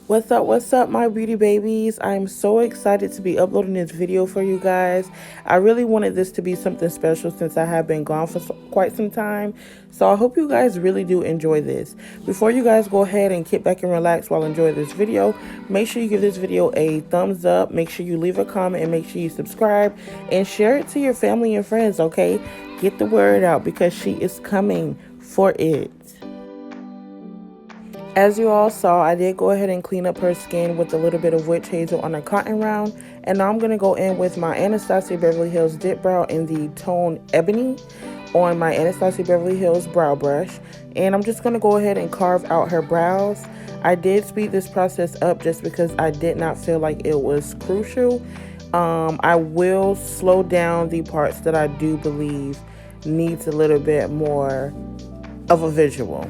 What's up, my beauty babies? I'm so excited to be uploading this video for you guys. I really wanted this to be something special since I have been gone for quite some time. So I hope you guys really do enjoy this. Before you guys go ahead and kick back and relax while enjoying this video, make sure you give this video a thumbs up. Make sure you leave a comment and make sure you subscribe and share it to your family and friends, okay? Get the word out because she is coming for it. As you all saw, I did go ahead and clean up her skin with a little bit of witch hazel on a cotton round. And now I'm going to go in with my Anastasia Beverly Hills Dip Brow in the tone Ebony on my Anastasia Beverly Hills brow brush. And I'm just going to go ahead and carve out her brows. I did speed this process up just because I did not feel like it was crucial. I will slow down the parts that I do believe needs a little bit more of a visual.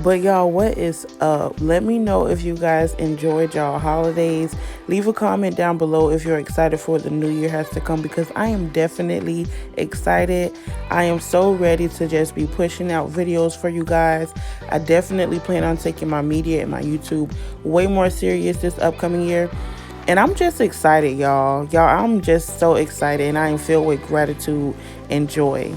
But y'all, what is up? Let me know if you guys enjoyed y'all holidays. Leave a comment down below if you're excited for the new year has to come, because I am definitely excited. I am so ready to just be pushing out videos for you guys. I definitely plan on taking my media and my YouTube way more serious this upcoming year. And I'm just excited, y'all. I'm just so excited, and I am filled with gratitude and joy.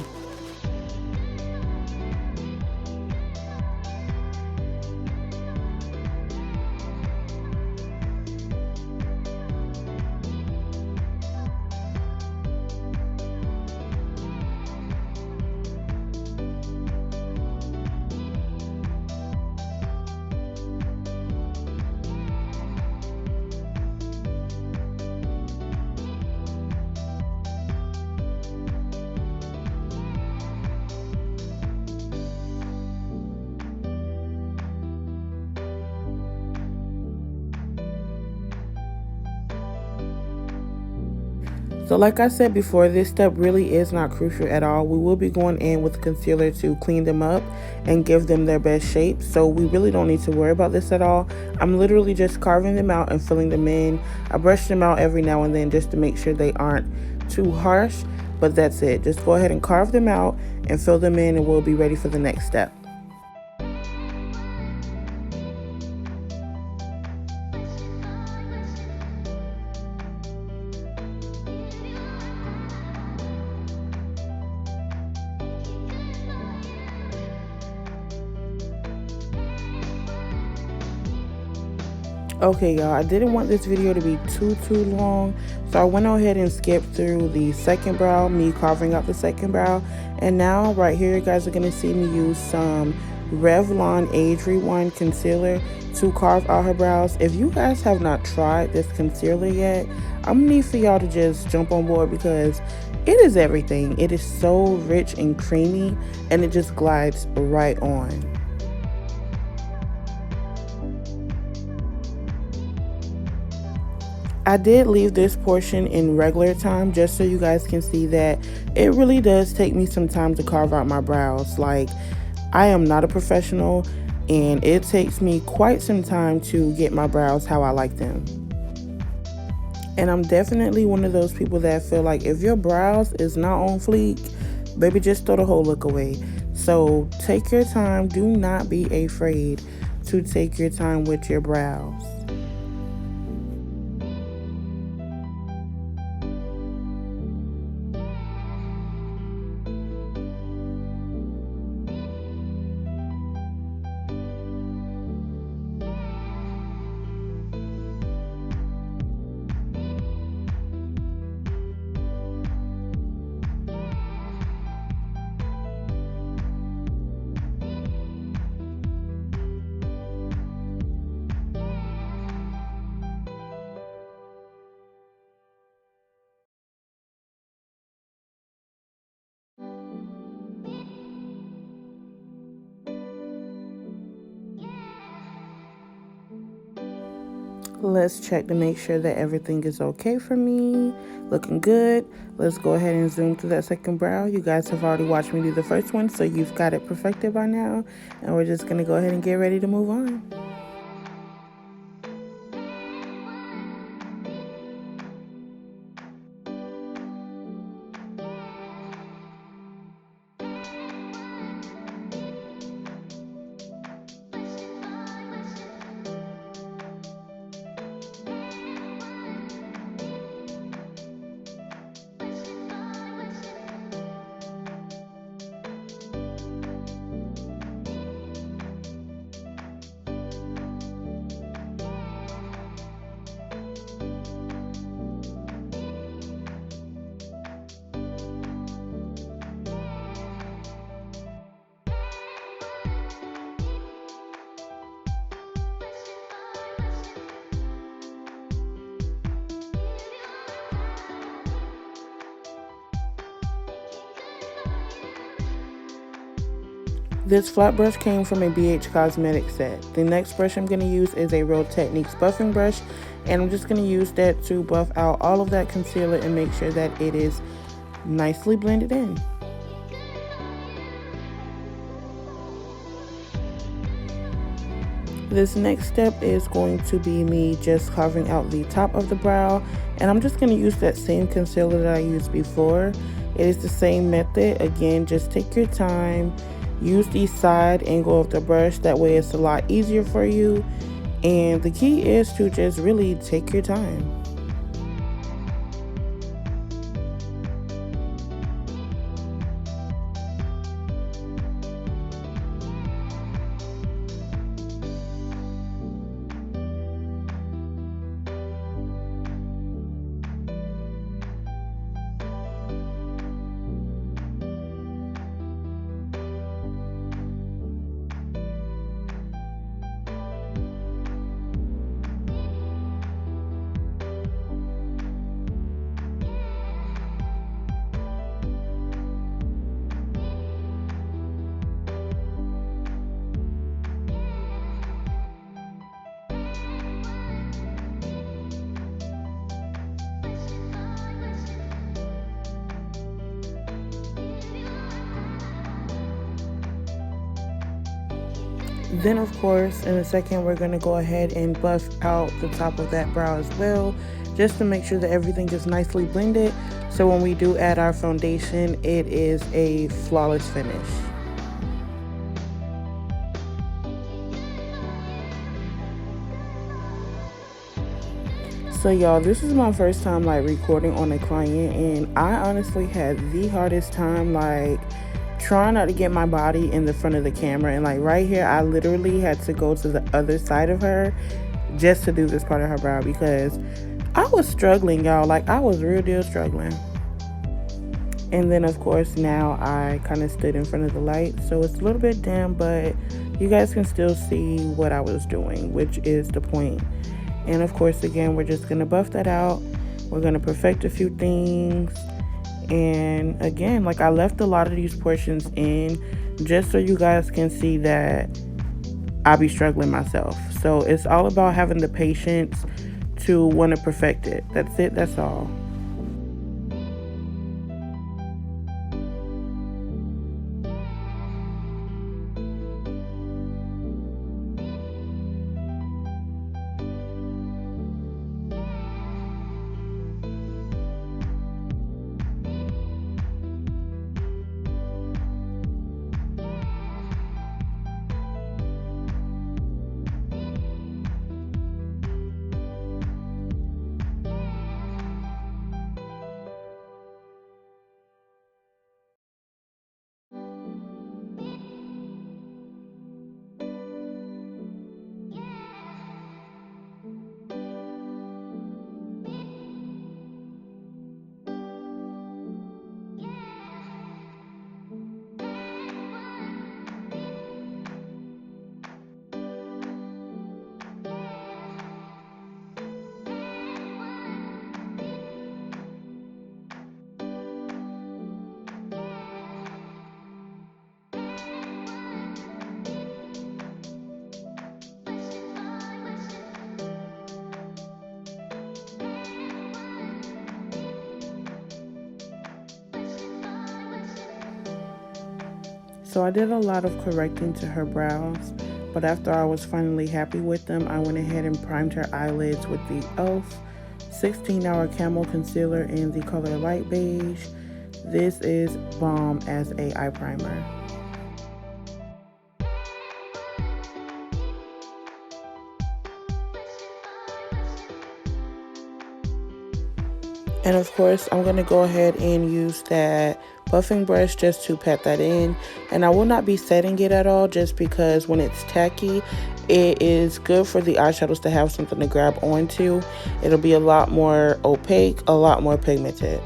So like I said before, this step really is not crucial at all. We will be going in with concealer to clean them up and give them their best shape. So we really don't need to worry about this at all. I'm literally just carving them out and filling them in. I brush them out every now and then just to make sure they aren't too harsh. But that's it. Just go ahead and carve them out and fill them in, and we'll be ready for the next step. Okay, y'all, I didn't want this video to be too long, so I went ahead and skipped through the second brow, me carving out the second brow. And now right here, you guys are going to see me use some Revlon Age Rewind concealer to carve out her brows. If you guys have not tried this concealer yet, I'm gonna need for y'all to just jump on board, because it is everything. It is so rich and creamy, and it just glides right on. I did leave this portion in regular time just so you guys can see that it really does take me some time to carve out my brows. Like, I am not a professional, and it takes me quite some time to get my brows how I like them. And I'm definitely one of those people that feel like if your brows is not on fleek, baby, just throw the whole look away. So take your time. Do not be afraid to take your time with your brows. Let's check to make sure that everything is okay for me. Looking good. Let's go ahead and zoom through that second brow. You guys have already watched me do the first one, so you've got it perfected by now. And we're just going to go ahead and get ready to move on. This flat brush came from a BH Cosmetics set. The next brush I'm going to use is a Real Techniques buffing brush, and I'm just going to use that to buff out all of that concealer and make sure that it is nicely blended in. This next step is going to be me just carving out the top of the brow, and I'm just going to use that same concealer that I used before. It is the same method. Again, just take your time, use the side angle of the brush, that way it's a lot easier for you, and the key is to just really take your time. Then of course, in a second, we're going to go ahead and buff out the top of that brow as well, just to make sure that everything is nicely blended, so when we do add our foundation, it is a flawless finish. So y'all, this is my first time like recording on a client, and I honestly had the hardest time like trying not to get my body in the front of the camera. And like right here, I literally had to go to the other side of her just to do this part of her brow, because I was struggling, y'all. Like I was real deal struggling. And then of course now I kind of stood in front of the light, so it's a little bit dim, but you guys can still see what I was doing, which is the point. And of course, again, we're just gonna buff that out. We're gonna perfect a few things. And again, like I left a lot of these portions in just so you guys can see that I be struggling myself. So it's all about having the patience to want to perfect it. That's it, that's all. So I did a lot of correcting to her brows, but after I was finally happy with them, I went ahead and primed her eyelids with the e.l.f. 16-hour Camo Concealer in the color Light Beige. This is bomb as a eye primer. And of course, I'm going to go ahead and use that buffing brush just to pat that in. And I will not be setting it at all, just because when it's tacky, it is good for the eyeshadows to have something to grab onto. It'll be a lot more opaque, a lot more pigmented.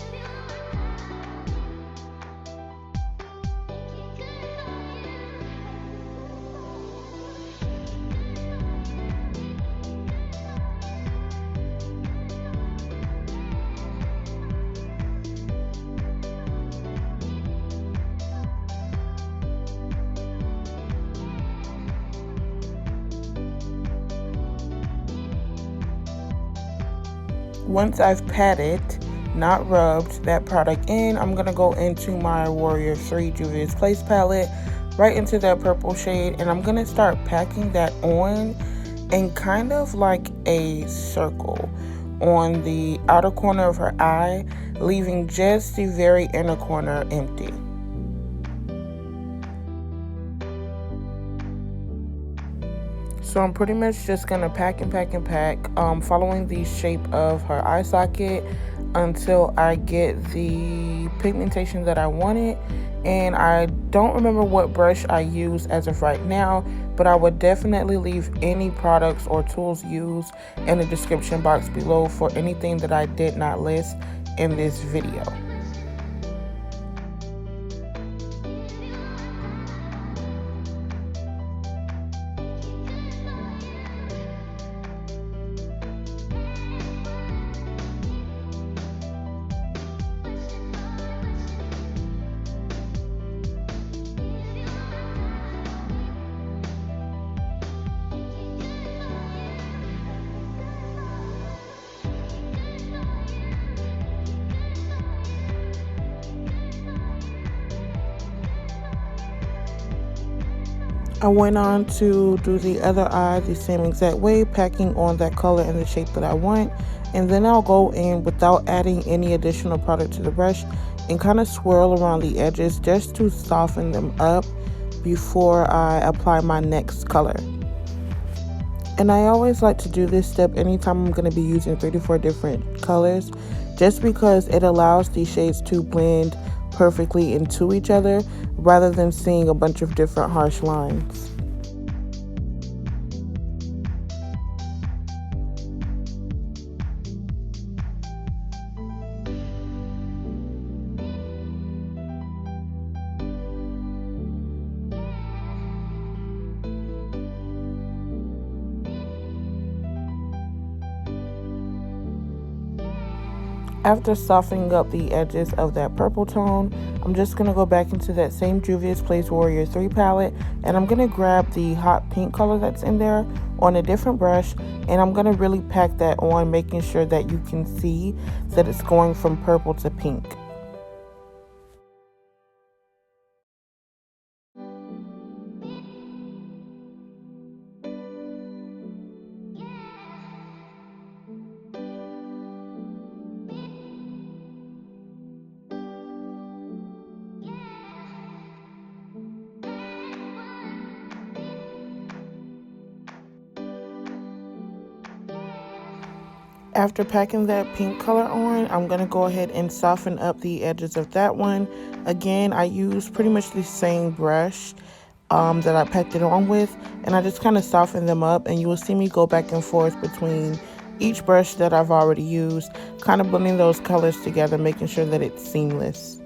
Once I've patted, not rubbed, that product in, I'm going to go into my Warrior 3 Juvia's Place palette, right into that purple shade, and I'm going to start packing that on in kind of like a circle on the outer corner of her eye, leaving just the very inner corner empty. So I'm pretty much just gonna pack and pack and pack, following the shape of her eye socket until I get the pigmentation that I wanted. And I don't remember what brush I use as of right now, but I would definitely leave any products or tools used in the description box below for anything that I did not list in this video. I went on to do the other eye the same exact way, packing on that color and the shape that I want. And then I'll go in without adding any additional product to the brush and kind of swirl around the edges just to soften them up before I apply my next color. And I always like to do this step anytime I'm going to be using 3 to 4 different colors, just because it allows these shades to blend perfectly into each other rather than seeing a bunch of different harsh lines. After softening up the edges of that purple tone, I'm just going to go back into that same Juvia's Place Warrior 3 palette, and I'm going to grab the hot pink color that's in there on a different brush, and I'm going to really pack that on, making sure that you can see that it's going from purple to pink. After packing that pink color on, I'm going to go ahead and soften up the edges of that one. Again, I use pretty much the same brush that I packed it on with, and I just kind of soften them up, and you will see me go back and forth between each brush that I've already used, kind of blending those colors together, making sure that it's seamless.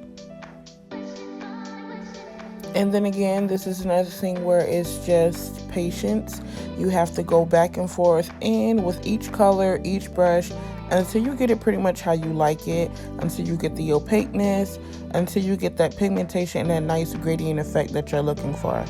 And then again, this is another thing where it's just patience. You have to go back and forth in with each color, each brush, until you get it pretty much how you like it, until you get the opaqueness, until you get that pigmentation and that nice gradient effect that you're looking for.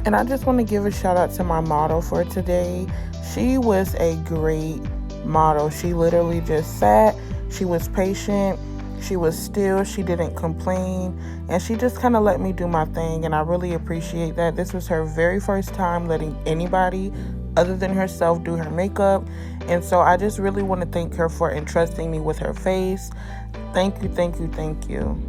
And I just want to give a shout out to my model for today. She was a great model. She literally just sat, she was patient, she was still, she didn't complain, and she just kind of let me do my thing, and I really appreciate that. This was her very first time letting anybody other than herself do her makeup, and so I just really want to thank her for entrusting me with her face. Thank you, thank you, thank you.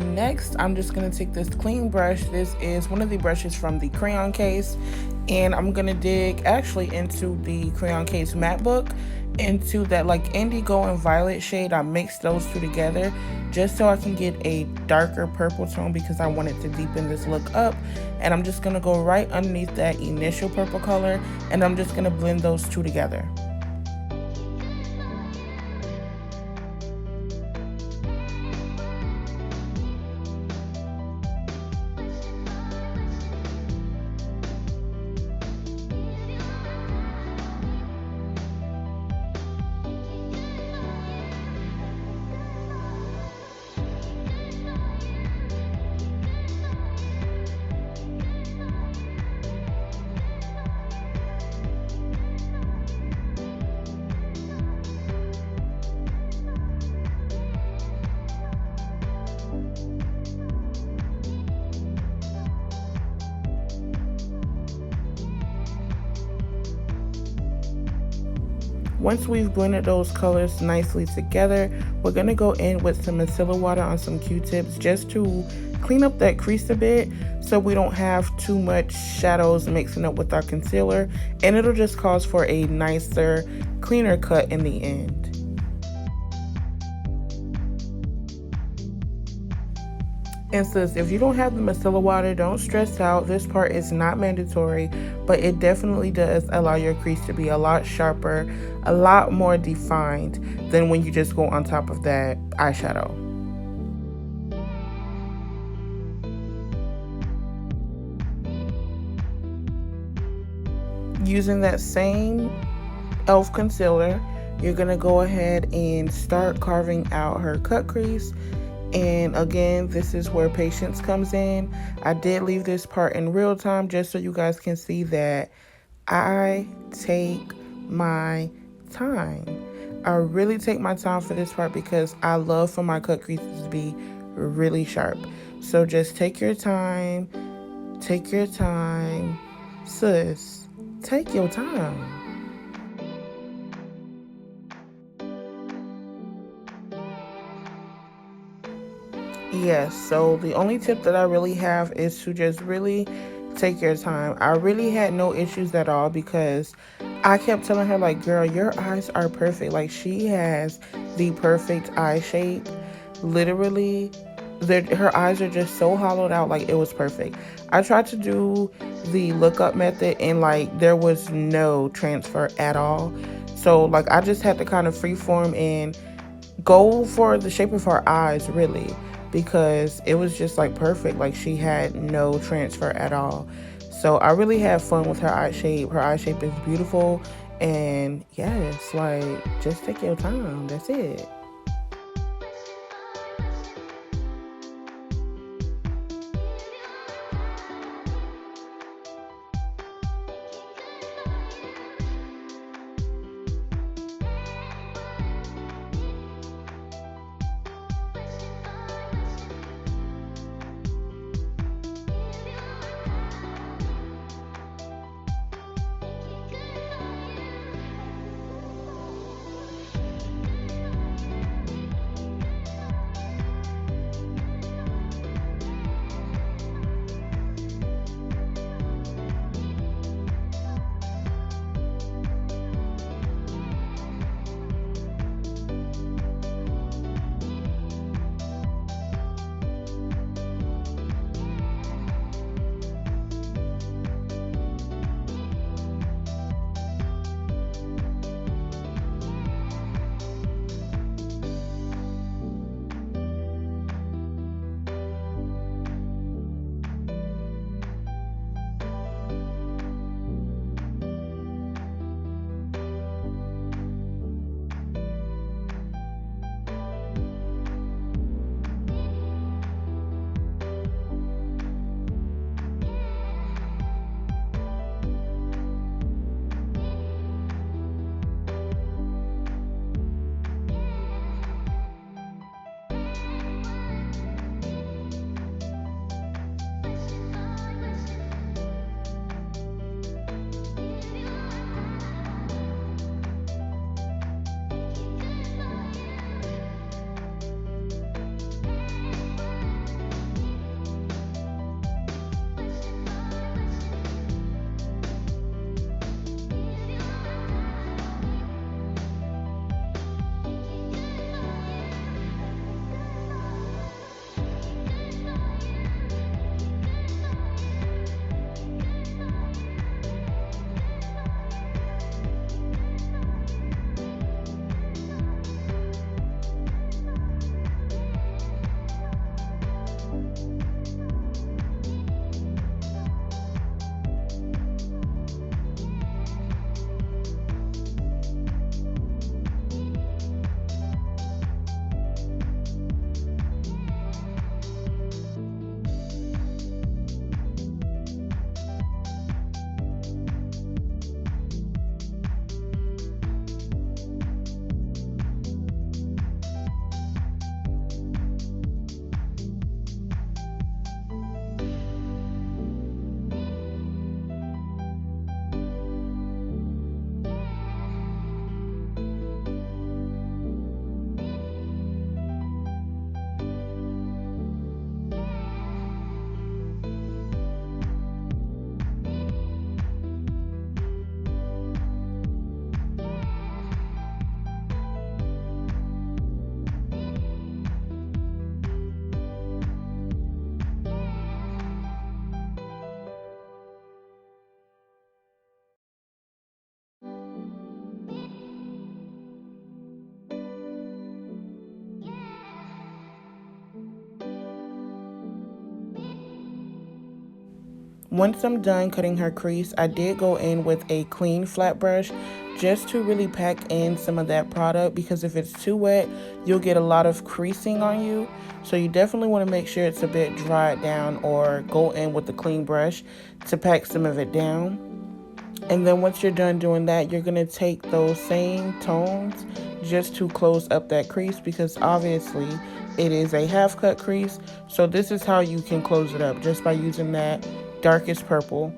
Next, I'm just going to take this clean brush. This is one of the brushes from the crayon case, and I'm going to dig actually into the crayon case matte book, into that like indigo and violet shade. I mixed those two together just so I can get a darker purple tone because I wanted to deepen this look up. And I'm just going to go right underneath that initial purple color, and I'm just going to blend those two together. Once we've blended those colors nicely together, we're going to go in with some micellar water on some Q-tips just to clean up that crease a bit so we don't have too much shadows mixing up with our concealer, and it'll just cause for a nicer, cleaner cut in the end. And sis, if you don't have the micellar water, don't stress out. This part is not mandatory, but it definitely does allow your crease to be a lot sharper, a lot more defined than when you just go on top of that eyeshadow. Using that same e.l.f. concealer, you're going to go ahead and start carving out her cut crease. And again, this is where patience comes in. I did leave this part in real time just so you guys can see that I take my time. I really take my time for this part because I love for my cut creases to be really sharp. So just take your time, sis, take your time. Yes, so the only tip that I really have is to just really take your time. I really had no issues at all because I kept telling her, like, girl, your eyes are perfect. Like, she has the perfect eye shape. Literally, her eyes are just so hollowed out, like, it was perfect. I tried to do the lookup method and, like, there was no transfer at all. So, like, I just had to kind of freeform and go for the shape of her eyes, really, because it was just like perfect. Like, she had no transfer at all. So I really had fun with her eye shape. Her eye shape is beautiful, and yes, like, just take your time. That's it. Once I'm done cutting her crease, I did go in with a clean flat brush just to really pack in some of that product, because if it's too wet, you'll get a lot of creasing on you. So you definitely want to make sure it's a bit dried down, or go in with a clean brush to pack some of it down. And then once you're done doing that, you're going to take those same tones just to close up that crease, because obviously it is a half cut crease. So this is how you can close it up, just by using that darkest purple.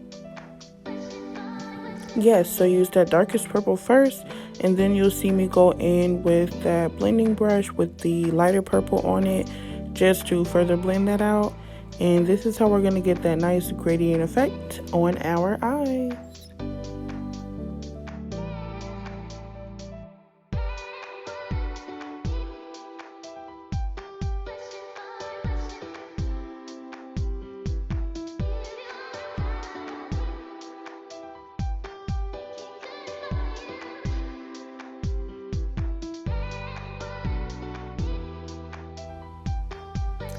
Yes, so use that darkest purple first, and then you'll see me go in with that blending brush with the lighter purple on it, just to further blend that out. And this is how we're going to get that nice gradient effect on our eyes.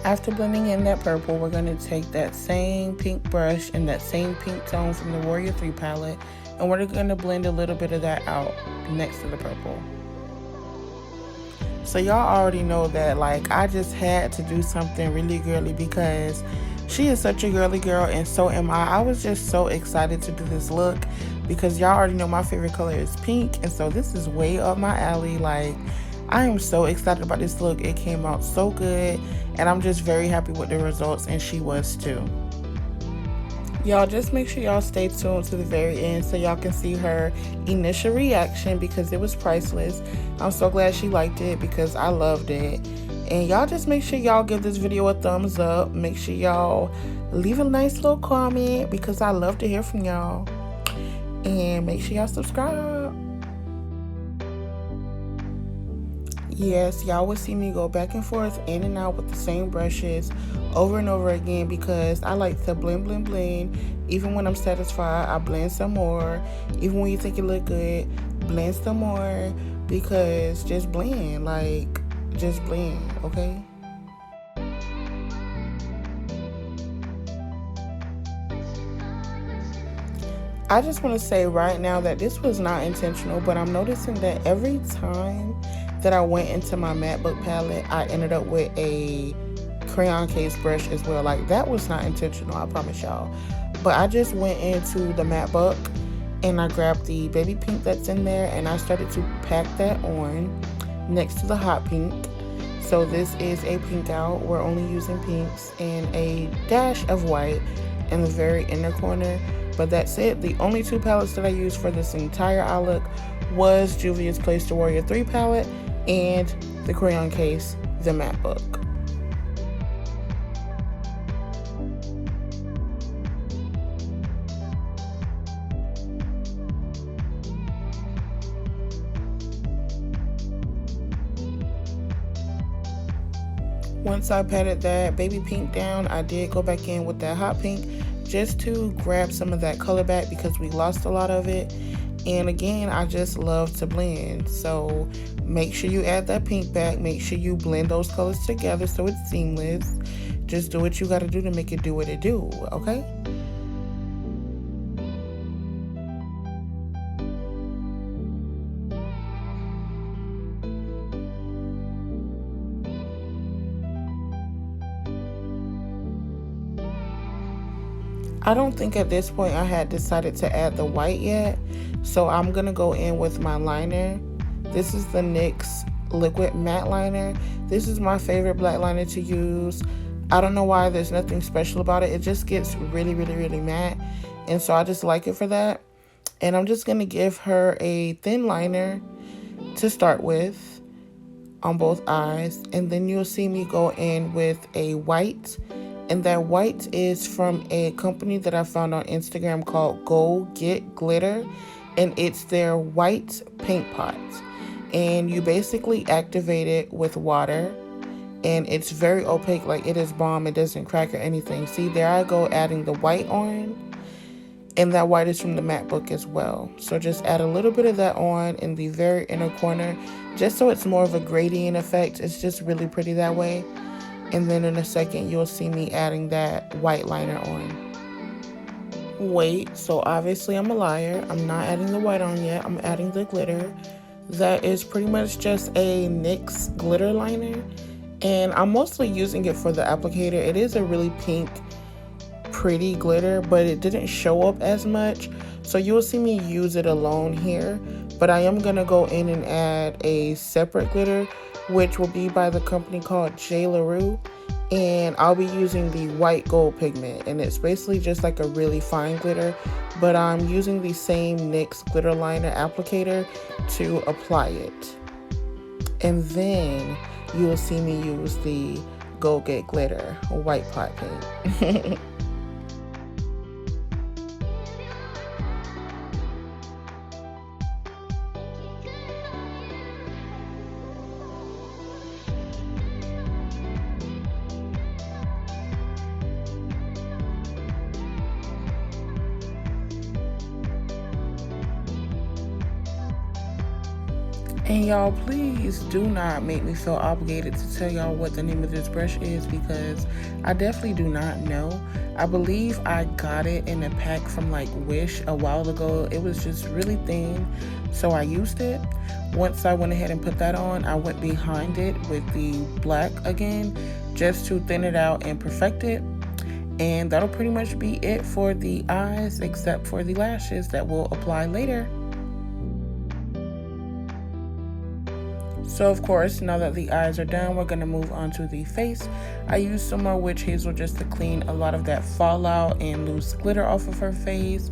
After blending in that purple, we're going to take that same pink brush and that same pink tone from the Warrior 3 palette, and we're going to blend a little bit of that out next to the purple. So y'all already know that, like, I just had to do something really girly, because she is such a girly girl and so am I. I was just so excited to do this look, because y'all already know my favorite color is pink, and so this is way up my alley. Like, I am so excited about this look. It came out so good, and I'm just very happy with the results, and she was too. Y'all just make sure y'all stay tuned to the very end so y'all can see her initial reaction, because it was priceless. I'm so glad she liked it, because I loved it. And y'all just make sure y'all give this video a thumbs up. Make sure y'all leave a nice little comment, because I love to hear from y'all. And make sure y'all subscribe. Yes, y'all will see me go back and forth in and out with the same brushes over and over again, because I like to blend, blend, blend. Even when I'm satisfied, I blend some more. Even when you think it look good, blend some more, because just blend, like, just blend, okay? I just want to say right now that this was not intentional, but I'm noticing that every time that I went into my matte book palette, I ended up with a crayon case brush as well. Like, that was not intentional, I promise y'all. But I just went into the matte book and I grabbed the baby pink that's in there, and I started to pack that on next to the hot pink. So this is a pink out. We're only using pinks and a dash of white in the very inner corner. But that's it. The only two palettes that I used for this entire eye look was Juvia's Place the Warrior 3 palette and the crayon case, the matte book. Once I patted that baby pink down, I did go back in with that hot pink just to grab some of that color back, because we lost a lot of it. And again, I just love to blend. So make sure you add that pink back. Make sure you blend those colors together so it's seamless. Just do what you got to do to make it do what it do, okay? I don't think at this point I had decided to add the white yet, so I'm going to go in with my liner. This is the NYX Liquid Matte Liner. This is my favorite black liner to use. I don't know why, there's nothing special about it. It just gets really, really, really matte, and so I just like it for that. And I'm just going to give her a thin liner to start with on both eyes, and then you'll see me go in with a white. And that white is from a company that I found on Instagram called Go Get Glitter. And it's their white paint pot. And you basically activate it with water. And it's very opaque, like it is bomb. It doesn't crack or anything. See, there I go adding the white on. And that white is from the matte book as well. So just add a little bit of that on in the very inner corner, just so it's more of a gradient effect. It's just really pretty that way. And then in a second, you'll see me adding that white liner on. Wait, so obviously I'm a liar. I'm not adding the white on yet. I'm adding the glitter. That is pretty much just a NYX glitter liner. And I'm mostly using it for the applicator. It is a really pink, pretty glitter, but it didn't show up as much. So you'll see me use it alone here. But I am going to go in and add a separate glitter, which will be by the company called GLAM. And I'll be using the white gold pigment, and it's basically just like a really fine glitter, but I'm using the same NYX glitter liner applicator to apply it. And then you will see me use the Gold Gate glitter white pot paint. And y'all, please do not make me feel obligated to tell y'all what the name of this brush is, because I definitely do not know. I believe I got it in a pack from like Wish a while ago. It was just really thin, so I used it. Once I went ahead and put that on, I went behind it with the black again, just to thin it out and perfect it. And that'll pretty much be it for the eyes, except for the lashes that we'll apply later. So of course, now that the eyes are done, we're gonna move on to the face. I used some more witch hazel just to clean a lot of that fallout and loose glitter off of her face.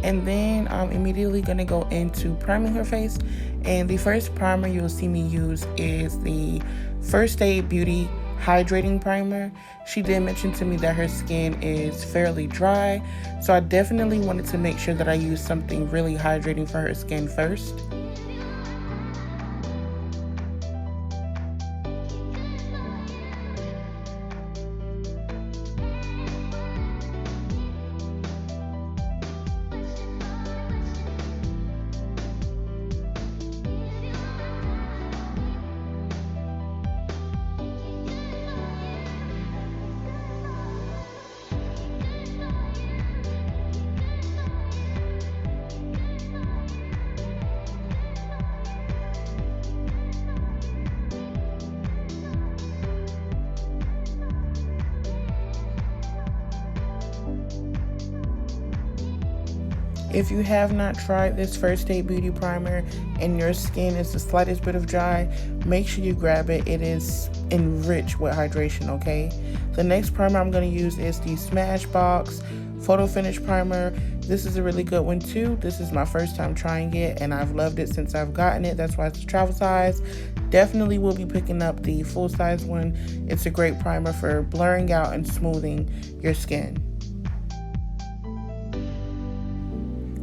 And then I'm immediately gonna go into priming her face. And the first primer you'll see me use is the First Aid Beauty Hydrating Primer. She did mention to me that her skin is fairly dry, so I definitely wanted to make sure that I use something really hydrating for her skin first. If you have not tried this First Aid Beauty Primer and your skin is the slightest bit of dry, make sure you grab it. It is enriched with hydration, okay? The next primer I'm going to use is the Smashbox Photo Finish Primer. This is a really good one too. This is my first time trying it, and I've loved it since I've gotten it. That's why it's a travel size. Definitely will be picking up the full size one. It's a great primer for blurring out and smoothing your skin.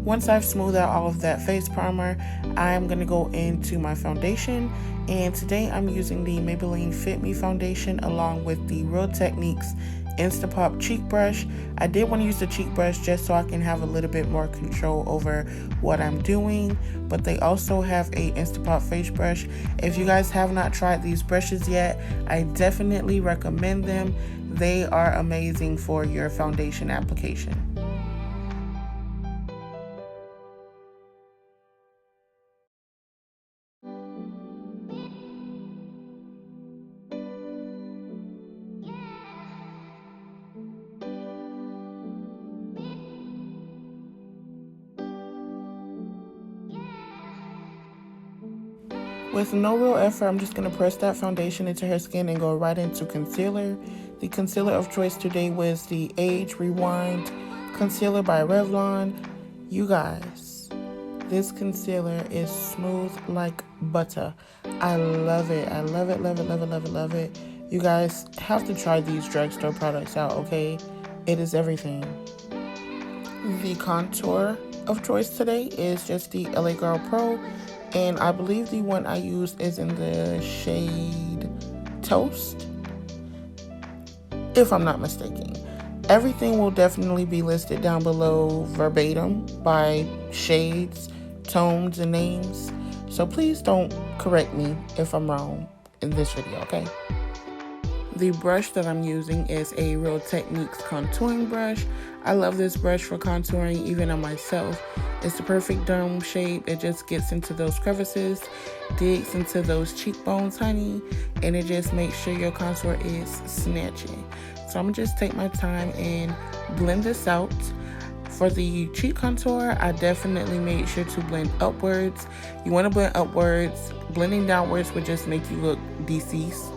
Once I've smoothed out all of that face primer, I'm going to go into my foundation. And today I'm using the Maybelline Fit Me foundation along with the Real Techniques Instapop cheek brush. I did want to use the cheek brush just so I can have a little bit more control over what I'm doing, but they also have a Instapop face brush. If you guys have not tried these brushes yet, I definitely recommend them. They are amazing for your foundation application. With no real effort, I'm just going to press that foundation into her skin and go right into concealer. The concealer of choice today was the Age Rewind Concealer by Revlon. You guys, this concealer is smooth like butter. I love it. I love it, love it, love it, love it, love it. You guys have to try these drugstore products out, okay? It is everything. The contour of choice today is just the LA Girl Pro. And I believe the one I used is in the shade Toast, if I'm not mistaken. Everything will definitely be listed down below verbatim by shades, tones, and names. So please don't correct me if I'm wrong in this video, okay? The brush that I'm using is a Real Techniques contouring brush. I love this brush for contouring even on myself. It's the perfect dome shape. It just gets into those crevices, digs into those cheekbones, honey, and it just makes sure your contour is snatching. So I'm gonna just take my time and blend this out. For the cheek contour, I definitely made sure to blend upwards. You want to blend upwards. Blending downwards would just make you look deceased.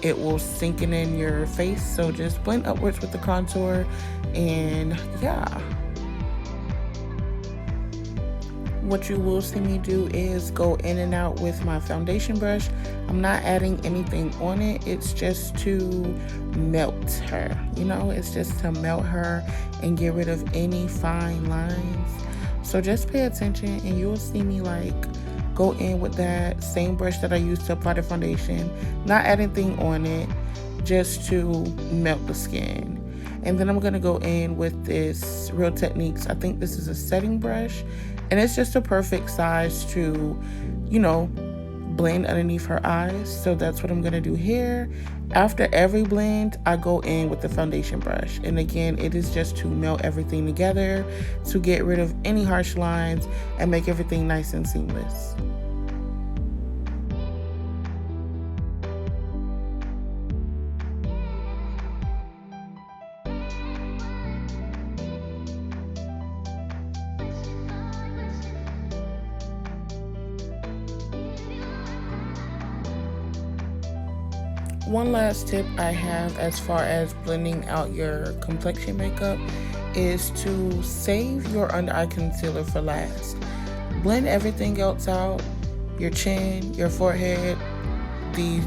It will sink in your face, so just blend upwards with the contour, and yeah. What you will see me do is go in and out with my foundation brush. I'm not adding anything on it. It's just to melt her. You know, it's just to melt her and get rid of any fine lines. So just pay attention and you'll see me like go in with that same brush that I used to apply the foundation. Not add anything on it, just to melt the skin. And then I'm going to go in with this Real Techniques. I think this is a setting brush. And it's just a perfect size to, you know, blend underneath her eyes. So that's what I'm going to do here. After every blend, I go in with the foundation brush. And again, it is just to melt everything together, to get rid of any harsh lines and make everything nice and seamless. One last tip I have as far as blending out your complexion makeup is to save your under eye concealer for last. Blend everything else out, your chin, your forehead, the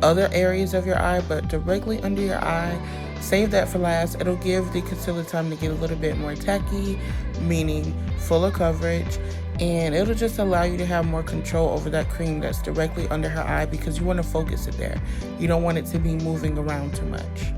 other areas of your eye, but directly under your eye, save that for last. It'll give the concealer time to get a little bit more tacky, meaning fuller coverage, and it'll just allow you to have more control over that cream that's directly under her eye because you want to focus it there. You don't want it to be moving around too much.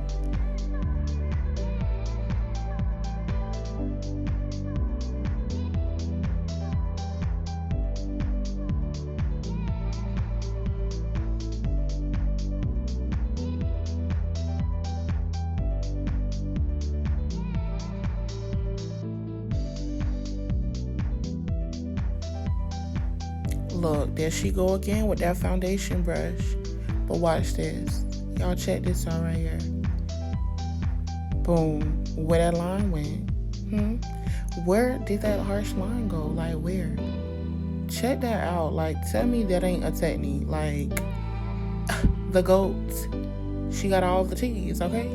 Look, there she go again with that foundation brush. But watch this. Y'all check this out right here. Boom. Where that line went. Where did that harsh line go? Like, where? Check that out. Like, tell me that ain't a technique. Like, the goat. She got all the T's, okay?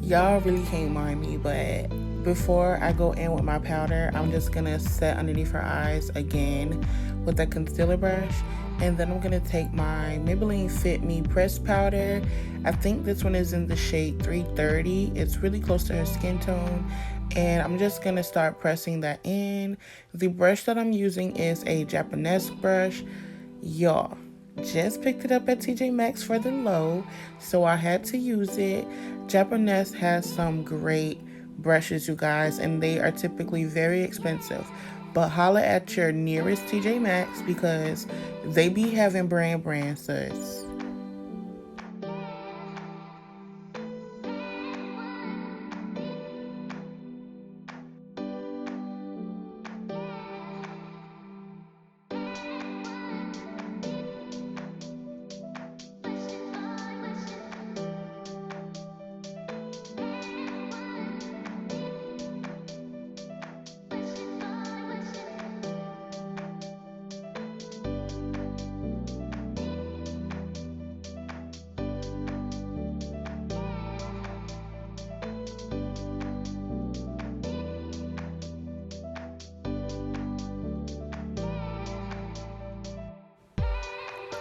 Y'all really can't mind me, but before I go in with my powder, I'm just gonna set underneath her eyes again with a concealer brush. And then I'm gonna take my Maybelline Fit Me pressed powder. I think this one is in the shade 330. It's really close to her skin tone. And I'm just gonna start pressing that in. The brush that I'm using is a Japanese brush. Y'all, just picked it up at TJ Maxx for the low, so I had to use it. Japanese has some great brushes, you guys, and they are typically very expensive. But holla at your nearest TJ Maxx because they be having brand sis.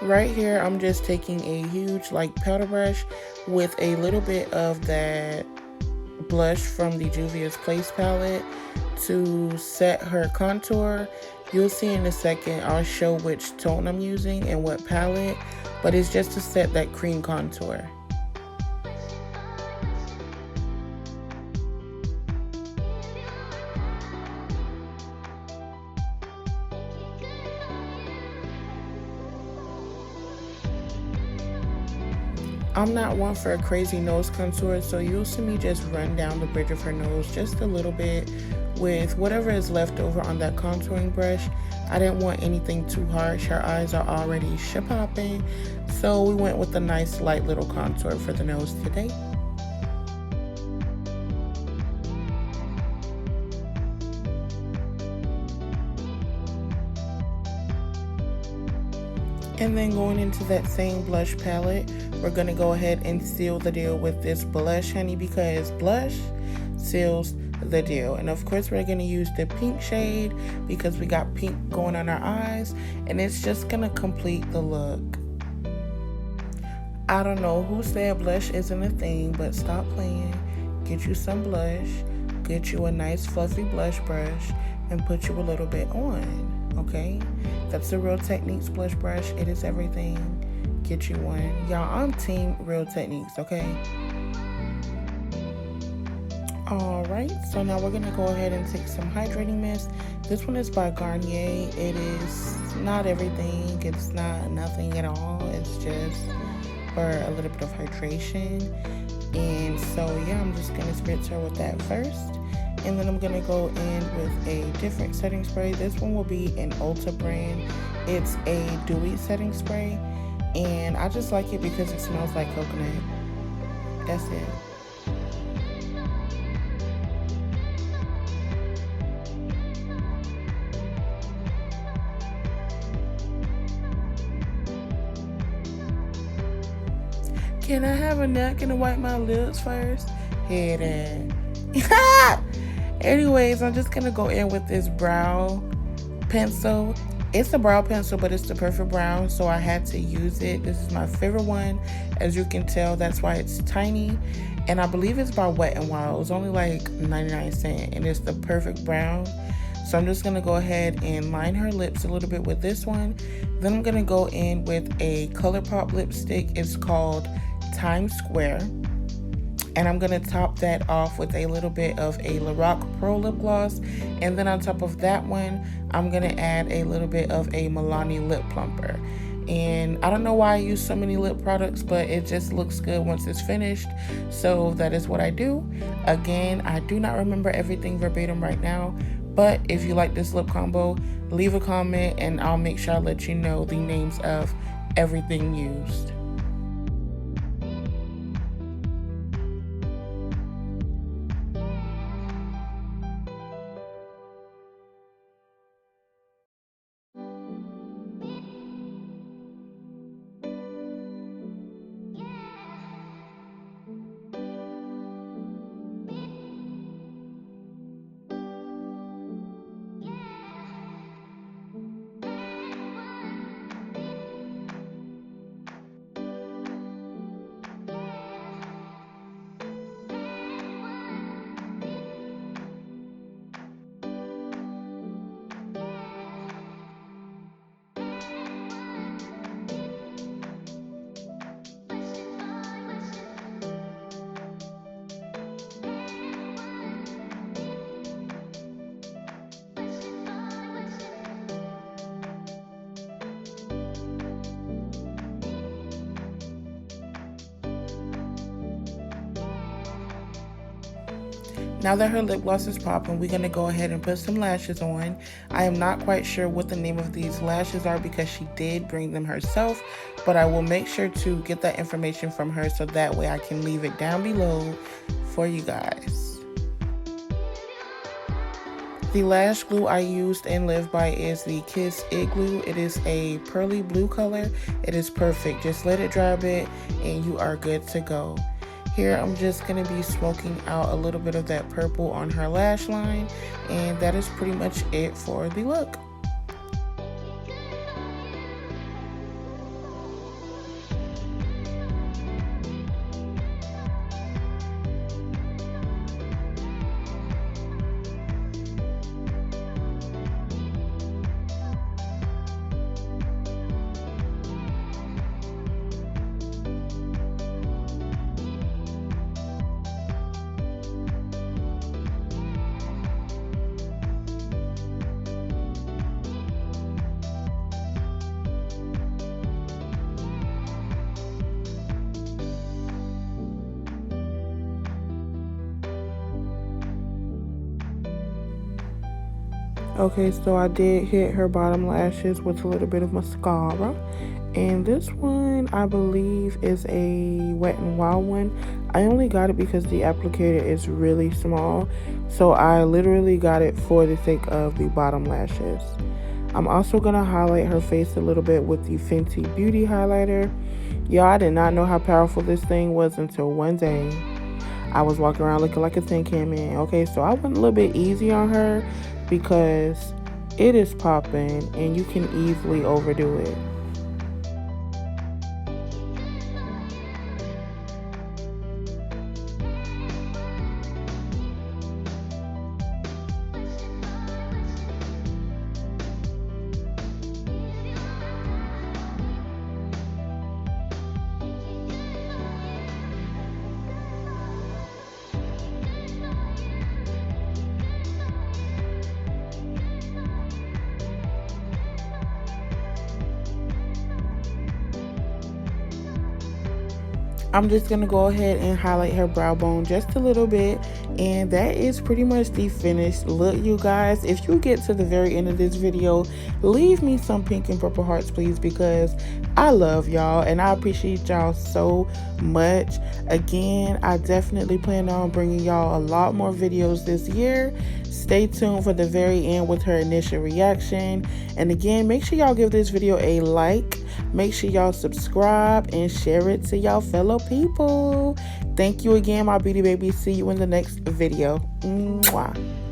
Right here, I'm just taking a huge powder brush with a little bit of that blush from the Juvia's Place palette to set her contour. You'll see in a second, I'll show which tone I'm using and what palette, but it's just to set that cream contour. I'm not one for a crazy nose contour, so you'll see me just run down the bridge of her nose just a little bit with whatever is left over on that contouring brush. I didn't want anything too harsh. Her eyes are already popping, so we went with a nice light little contour for the nose today. And then going into that same blush palette, we're going to go ahead and seal the deal with this blush, honey, because blush seals the deal. And of course, we're going to use the pink shade because we got pink going on our eyes, and it's just going to complete the look. I don't know who said blush isn't a thing, but stop playing. Get you some blush, get you a nice fluffy blush brush, and put you a little bit on. Okay, that's the Real Techniques blush brush. It is everything. Get you one. Y'all, I'm team Real Techniques, okay? Alright, so now we're going to go ahead and take some hydrating mist. This one is by Garnier. It is not everything. It's not nothing at all. It's just for a little bit of hydration. And so, yeah, I'm just going to spritz her with that first. And then I'm going to go in with a different setting spray. This one will be an Ulta brand. It's a dewy setting spray. And I just like it because it smells like coconut. That's it. Can I have a napkin to wipe my lips first? Head in. Anyways, I'm just gonna go in with this brow pencil. It's a brow pencil, but it's the perfect brown, so I had to use it. This is my favorite one. As you can tell, that's why it's tiny. And I believe it's by Wet n Wild. It was only like 99 cents, and it's the perfect brown. So I'm just gonna go ahead and line her lips a little bit with this one. Then I'm gonna go in with a ColourPop lipstick. It's called Times Square. And I'm going to top that off with a little bit of a Lorac Pro lip gloss. And then on top of that one, I'm going to add a little bit of a Milani lip plumper. And I don't know why I use so many lip products, but it just looks good once it's finished. So that is what I do. Again, I do not remember everything verbatim right now. But if you like this lip combo, leave a comment and I'll make sure I let you know the names of everything used. Now that her lip gloss is popping, we're going to go ahead and put some lashes on. I am not quite sure what the name of these lashes are because she did bring them herself, but I will make sure to get that information from her so that way I can leave it down below for you guys. The lash glue I used and live by is the Kiss Igloo. It is a pearly blue color. It is perfect. Just let it dry a bit and you are good to go. Here I'm just going to be smoking out a little bit of that purple on her lash line, and that is pretty much it for the look. Okay, so I did hit her bottom lashes with a little bit of mascara. And this one, I believe, is a Wet n Wild one. I only got it because the applicator is really small. So I literally got it for the sake of the bottom lashes. I'm also going to highlight her face a little bit with the Fenty Beauty highlighter. Y'all, I did not know how powerful this thing was until one day I was walking around looking like a tin can man. Okay, so I went a little bit easy on her because it is popping and you can easily overdo it. I'm just going to go ahead and highlight her brow bone just a little bit. And that is pretty much the finished look, you guys. If you get to the very end of this video, leave me some pink and purple hearts, please, because I love y'all and I appreciate y'all so much. Again, I definitely plan on bringing y'all a lot more videos this year. Stay tuned for the very end with her initial reaction. And again, make sure y'all give this video a like. Make sure y'all subscribe and share it to y'all fellow people. Thank you again, my beauty babies. See you in the next video. Mwah.